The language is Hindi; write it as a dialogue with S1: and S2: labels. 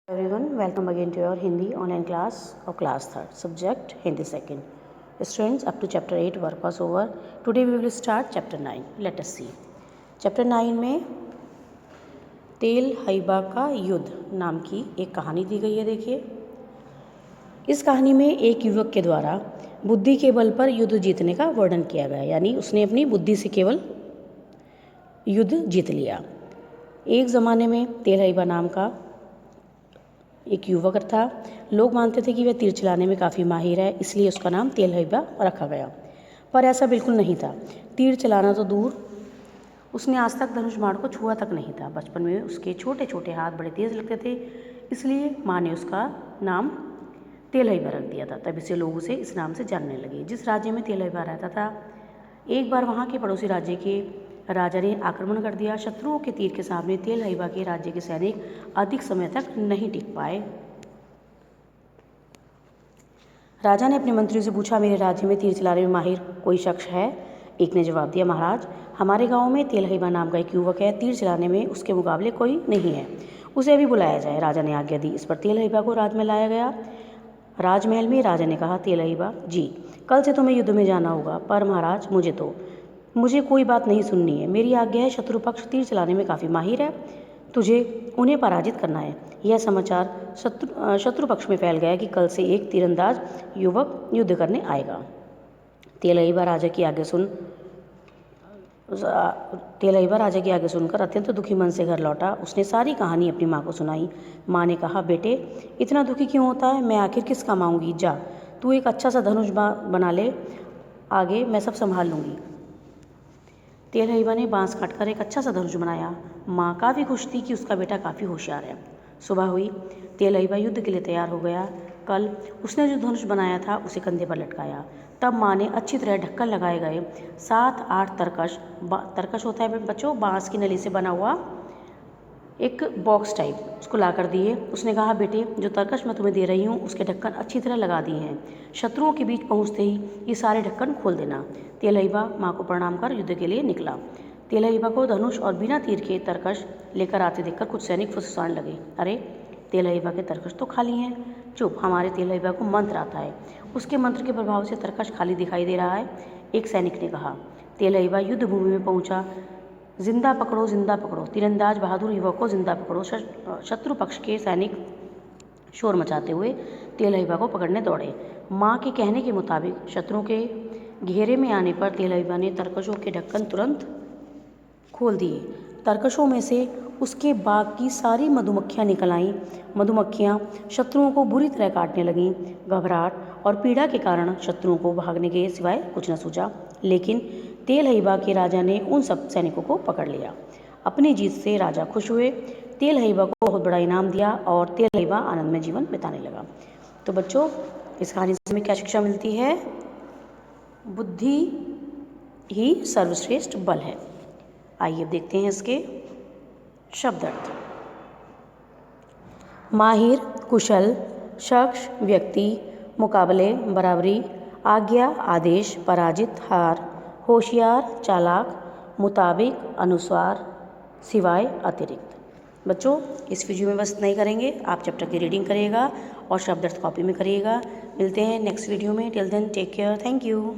S1: Everyone, welcome again to your Hindi online class of class 3rd, subject Hindi 2nd. Students, up to chapter 8 work was over. Today we will start chapter 9. Let us see. Chapter 9 में तेल हईबा का युद्ध नाम की एक कहानी दी गई है। देखिए, इस कहानी में एक युवक के द्वारा बुद्धि के बल पर युद्ध जीतने का वर्णन किया गया, यानी उसने अपनी बुद्धि से केवल युद्ध जीत लिया। एक ज़माने में तेल हईबा नाम का एक युवक था। लोग मानते थे कि वह तीर चलाने में काफ़ी माहिर है, इसलिए उसका नाम तेल हईबा रखा गया। पर ऐसा बिल्कुल नहीं था। तीर चलाना तो दूर, उसने आज तक धनुष बाण को छुआ तक नहीं था। बचपन में उसके छोटे छोटे हाथ बड़े तेज़ लगते थे, इसलिए माँ ने उसका नाम तेल हईबा रख दिया था। तभी से लोग उसे इस नाम से जानने लगे। जिस राज्य में तेल हईबा रहता था, एक बार वहाँ के पड़ोसी राज्य के राजा ने आक्रमण कर दिया। शत्रुओं के तीर के सामने तेल हईबा के राज्य के सैनिक अधिक समय तक नहीं टिक पाए। राजा ने अपने मंत्रियों से पूछा, मेरे राज्य में तीर चलाने में माहिर कोई शख्स है? एक ने जवाब दिया, महाराज, हमारे गांव में तेल हईबा नाम का एक युवक है, तीर चलाने में उसके मुकाबले कोई नहीं है, उसे अभी बुलाया जाए। राजा ने आज्ञा दी। इस पर तेल हईबा को राजमहल लाया गया। राजमहल में राजा ने कहा, तेल हईबा जी, कल से तुम्हें युद्ध में जाना होगा। पर महाराज, मुझे कोई बात नहीं सुननी है। मेरी आज्ञा है, शत्रु पक्ष तीर चलाने में काफ़ी माहिर है, तुझे उन्हें पराजित करना है। यह समाचार शत्रु पक्ष में फैल गया कि कल से एक तीरंदाज युवक युद्ध करने आएगा। तेल हईबा राजा की आज्ञा सुनकर अत्यंत दुखी मन से घर लौटा। उसने सारी कहानी अपनी माँ को सुनाई। माँ ने कहा, बेटे, इतना दुखी क्यों होता है? मैं आखिर किस काम आऊँगी? जा, तू एक अच्छा सा धनुष बना ले, आगे मैं सब संभाल लूँगी। तेल हईबा ने बांस काटकर एक अच्छा सा धनुष बनाया। माँ काफ़ी खुश थी कि उसका बेटा काफ़ी होशियार है। सुबह हुई, तेल हईबा युद्ध के लिए तैयार हो गया। कल उसने जो धनुष बनाया था उसे कंधे पर लटकाया। तब माँ ने अच्छी तरह ढक्कन लगाए गए 7-8 तरकश होता है बच्चों, बांस की नली से बना हुआ एक बॉक्स टाइप, उसको ला कर दिए। उसने कहा, बेटे, जो तरकश मैं तुम्हें दे रही हूँ उसके ढक्कन अच्छी तरह लगा दिए हैं। शत्रुओं के बीच पहुँचते ही ये सारे ढक्कन खोल देना। तेल हईबा माँ को प्रणाम कर युद्ध के लिए निकला। तेल हईबा को धनुष और बिना तीर के तरकश लेकर आते देखकर कुछ सैनिक फुसफुसाने लगे, अरे, तेल हईबा के तरकश तो खाली हैं। चुप, हमारे तेल हईबा को मंत्र आता है, उसके मंत्र के प्रभाव से तरकश खाली दिखाई दे रहा है, एक सैनिक ने कहा। तेल हईबा युद्ध भूमि में पहुंचा। जिंदा पकड़ो, तीरंदाज बहादुर युवक को जिंदा पकड़ो। शत्रु पक्ष के सैनिक शोर मचाते हुए तेल हईबा को पकड़ने दौड़े। माँ के कहने के मुताबिक शत्रुओं के घेरे में आने पर तेल हईबा ने तरकशों के ढक्कन तुरंत खोल दिए। तरकशों में से उसके बाग की सारी मधुमक्खियाँ निकल आईं। मधुमक्खियाँ शत्रुओं को बुरी तरह काटने लगीं। घबराहट और पीड़ा के कारण शत्रुओं को भागने के सिवाय कुछ न सूझा, लेकिन तेल हईबा के राजा ने उन सब सैनिकों को पकड़ लिया। अपनी जीत से राजा खुश हुए, तेल हईबा को बहुत बड़ा इनाम दिया और तेल हईबा आनंद में जीवन बिताने लगा। तो बच्चों, इस कहानी से हमें क्या शिक्षा मिलती है? बुद्धि ही सर्वश्रेष्ठ बल है। आइए अब देखते हैं इसके शब्द अर्थ। माहिर, कुशल, शख्स, व्यक्ति, मुकाबले, बराबरी, आज्ञा, आदेश, पराजित, हार, होशियार, चालाक, मुताबिक, अनुसार, सिवाय, अतिरिक्त। बच्चों, इस वीडियो में बस नहीं करेंगे, आप चैप्टर की रीडिंग करिएगा और शब्द अर्थ कॉपी में करिएगा। मिलते हैं नेक्स्ट वीडियो में। Till then take care, thank you.